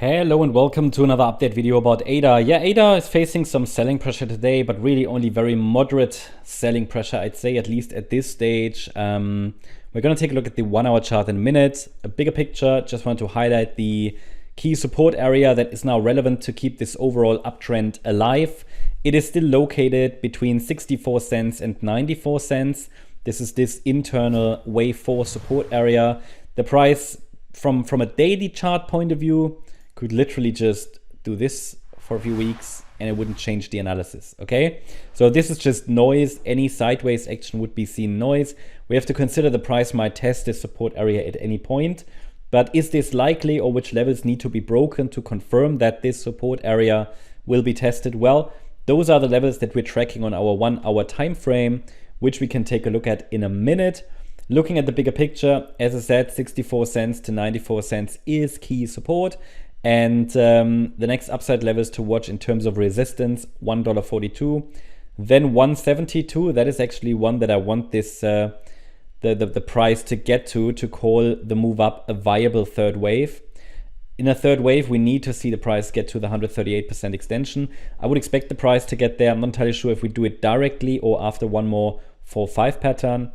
Hello and welcome to another update video about ADA. Yeah, ADA is facing some selling pressure today, but really only very moderate selling pressure, I'd say, at least at this stage. We're going to take a look at the 1 hour chart in a minute. A bigger picture, just want to highlight the key support area that is now relevant to keep this overall uptrend alive. It is still located between 64 cents and 94 cents. This is this internal wave 4 support area. The price from a daily chart point of view could literally just do this for a few weeks and it wouldn't change the analysis, okay? So this is just noise. Any sideways action would be seen noise. We have to consider the price might test this support area at any point, but is this likely, or which levels need to be broken to confirm that this support area will be tested? Well, those are the levels that we're tracking on our 1 hour time frame, which we can take a look at in a minute. Looking at the bigger picture, as I said, 64 cents to 94 cents is key support. And the next upside levels to watch in terms of resistance, $1.42, then 172. That is actually one that I want this the price to get to call the move up a viable third wave. In a third wave, we need to see the price get to the 138% extension. I would expect the price to get there. I'm not entirely sure if we do it directly or after one more 4-5 pattern.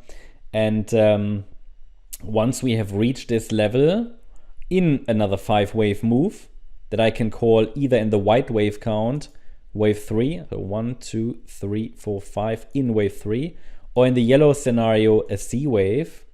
And once we have reached this level, in another 5 wave move that I can call either in the white wave count, wave 3, so 1, 2, 3, 4, 5 in wave 3, or in the yellow scenario, a C wave.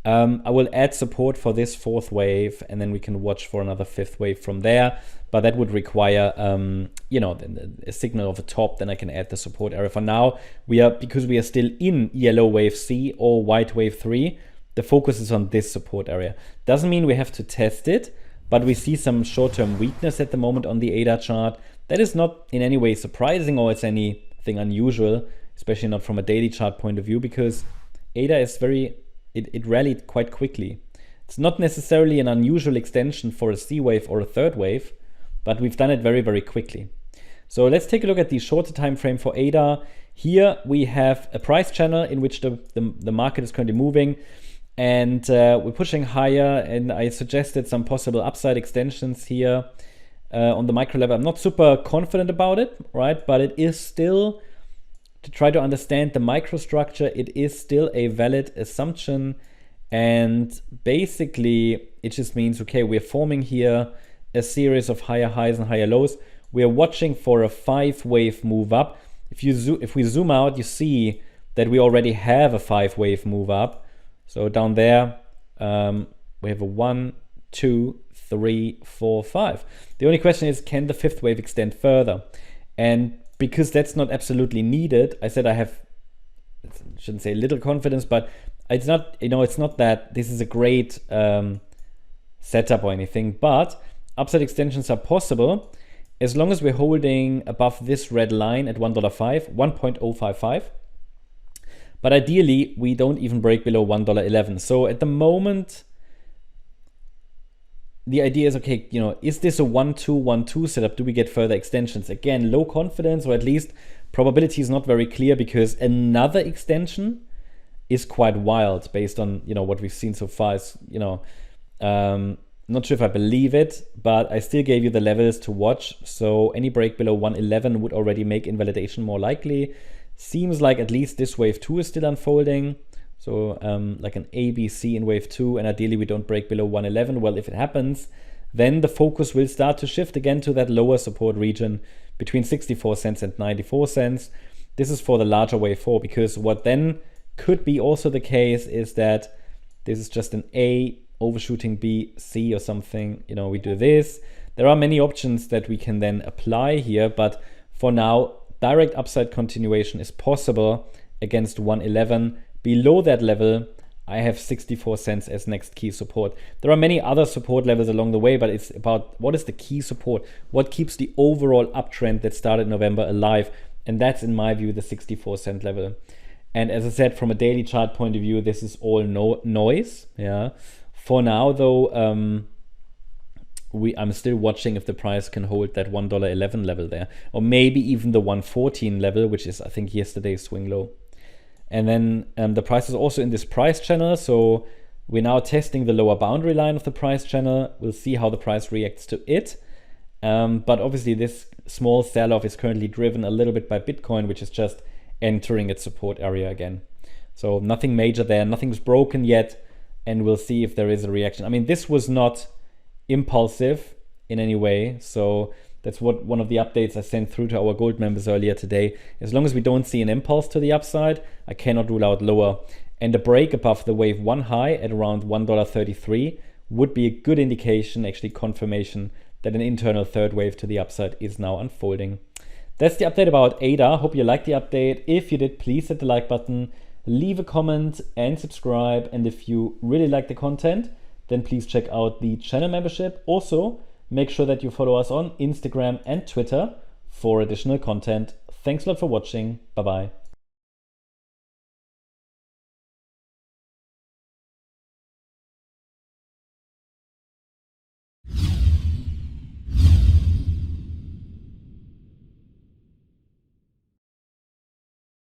I will add support for this 4th wave, and then we can watch for another 5th wave from there. But that would require, a signal of a top. Then I can add the support area. For now, because we are still in yellow wave C or white wave 3. The focus is on this support area. Doesn't mean we have to test it, but we see some short-term weakness at the moment on the ADA chart. That is not in any way surprising or it's anything unusual, especially not from a daily chart point of view, because ADA is it rallied quite quickly. It's not necessarily an unusual extension for a C wave or a third wave, but we've done it very, very quickly. So let's take a look at the shorter time frame for ADA. Here we have a price channel in which the market is currently moving. And we're pushing higher, and I suggested some possible upside extensions here on the micro level. I'm not super confident about it, right? But it is still, to try to understand the microstructure, it is still a valid assumption. And basically, it just means, okay, we're forming here a series of higher highs and higher lows. We're watching for a 5-wave move up. If we zoom out, you see that we already have a 5-wave move up. So down there, we have a 1, 2, 3, 4, 5. The only question is, can the 5th wave extend further? And because that's not absolutely needed, I said I shouldn't say little confidence, but it's not, it's not that this is a great setup or anything, but upside extensions are possible as long as we're holding above this red line at $1.05, 1.055. But ideally, we don't even break below $1.11. So at the moment, the idea is, okay, is this a 1-2-1-2 setup? Do we get further extensions? Again, low confidence, or at least probability is not very clear, because another extension is quite wild based on, what we've seen so far. Not sure if I believe it, but I still gave you the levels to watch. So any break below 111 would already make invalidation more likely. Seems like at least this wave 2 is still unfolding. So like an ABC in wave 2, and ideally we don't break below 111. Well, if it happens, then the focus will start to shift again to that lower support region between 64 cents and 94 cents. This is for the larger wave 4, because what then could be also the case is that this is just an A overshooting B, C or something. We do this. There are many options that we can then apply here, but for now, direct upside continuation is possible against 111. Below that level, I have 64 cents as next key support. There are many other support levels along the way, but it's about what is the key support, what keeps the overall uptrend that started in November alive. And that's, in my view, the 64 cent level. And as I said, from a daily chart point of view, this is all noise. Yeah. For now, though, I'm still watching if the price can hold that $1.11 level there, or maybe even the 114 level, which is, I think, yesterday's swing low. And then the price is also in this price channel, so We're now testing the lower boundary line of the price channel. We'll see how the price reacts to it. But obviously this small sell-off is currently driven a little bit by Bitcoin, which is just entering its support area again. So nothing major there, nothing's broken yet, and we'll see if there is a reaction. I mean, this was not impulsive in any way, so that's what one of the updates I sent through to our gold members earlier today. As long as we don't see an impulse to the upside, I cannot rule out lower. And a break above the wave 1 high at around $1.33 would be a good indication, actually confirmation, that an internal third wave to the upside is now unfolding. That's the update about ADA. Hope you liked the update. If you did, please hit the like button, leave a comment and subscribe. And if you really like the content, then please check out the channel membership. Also, make sure that you follow us on Instagram and Twitter for additional content. Thanks a lot for watching. Bye-bye.